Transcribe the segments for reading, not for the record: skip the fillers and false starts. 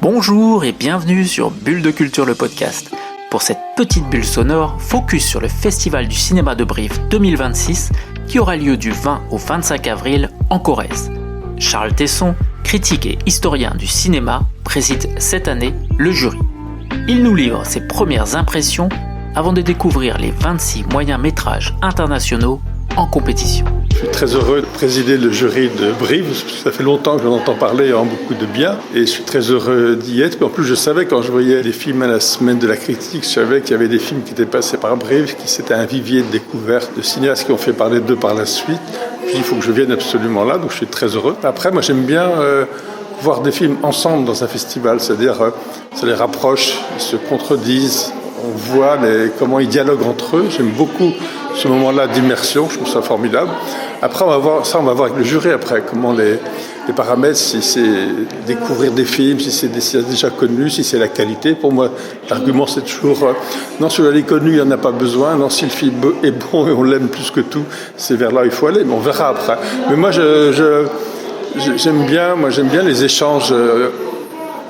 Bonjour et bienvenue sur Bulle de Culture, le podcast. Pour cette petite bulle sonore, focus sur le Festival du cinéma de Brive 2026 qui aura lieu du 20 au 25 avril en Corrèze. Charles Tesson, critique et historien du cinéma, préside cette année le jury. Il nous livre ses premières impressions avant de découvrir les 26 moyens métrages internationaux en compétition. Je suis très heureux de présider le jury de Brive, parce que ça fait longtemps que j'en entends parler en beaucoup de bien, et je suis très heureux d'y être. En plus, je savais quand je voyais les films à la semaine de la critique, je savais qu'il y avait des films qui étaient passés par Brive, qui c'était un vivier de découverte de cinéastes qui ont fait parler d'eux par la suite. Puis il faut que je vienne absolument là, donc je suis très heureux. Après, moi j'aime bien voir des films ensemble dans un festival, c'est-à-dire ça les rapproche, ils se contredisent, on voit comment ils dialoguent entre eux. J'aime beaucoup ce moment-là d'immersion, je trouve ça formidable. Après, on va voir avec le jury après, comment les paramètres, si c'est découvrir des films, si c'est déjà connu, si c'est la qualité. Pour moi, l'argument c'est toujours non, celui-là est connu, il n'y en a pas besoin. Non, si le film est bon et on l'aime plus que tout, c'est vers là où il faut aller, mais on verra après. Mais moi, j'aime bien les échanges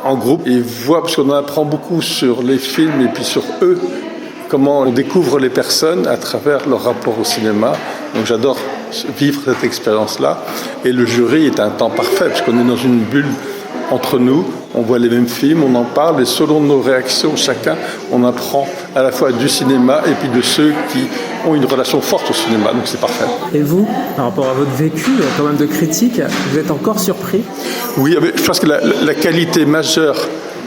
en groupe et voir, parce qu'on en apprend beaucoup sur les films et puis sur eux, comment on découvre les personnes à travers leur rapport au cinéma. Donc j'adore vivre cette expérience-là. Et le jury est un temps parfait, parce qu'on est dans une bulle entre nous, on voit les mêmes films, on en parle, et selon nos réactions, chacun, on apprend à la fois du cinéma et puis de ceux qui ont une relation forte au cinéma. Donc c'est parfait. Et vous, par rapport à votre vécu, quand même de critique, vous êtes encore surpris ? Oui, mais je pense que la qualité majeure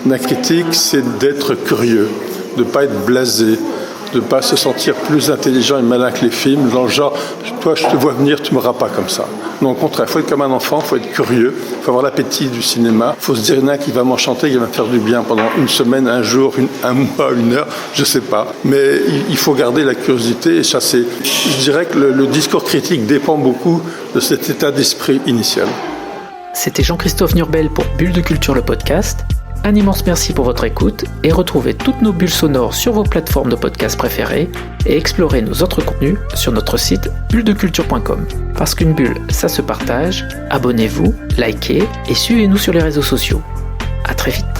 d'un critique, c'est d'être curieux, de ne pas être blasé, de ne pas se sentir plus intelligent et malin que les films, dans le genre, toi je te vois venir, tu ne m'auras pas comme ça. Non, au contraire, il faut être comme un enfant, il faut être curieux, il faut avoir l'appétit du cinéma, il faut se dire, il y en a qui va m'enchanter, qui va me faire du bien pendant une semaine, un jour, un mois, une heure, je ne sais pas. Mais il faut garder la curiosité et ça c'est... Je dirais que le discours critique dépend beaucoup de cet état d'esprit initial. C'était Jean-Christophe Nurbel pour Bulle de Culture, le podcast. Un immense merci pour votre écoute et retrouvez toutes nos bulles sonores sur vos plateformes de podcast préférées et explorez nos autres contenus sur notre site bulledeculture.com. Parce qu'une bulle, ça se partage, abonnez-vous, likez et suivez-nous sur les réseaux sociaux. À très vite.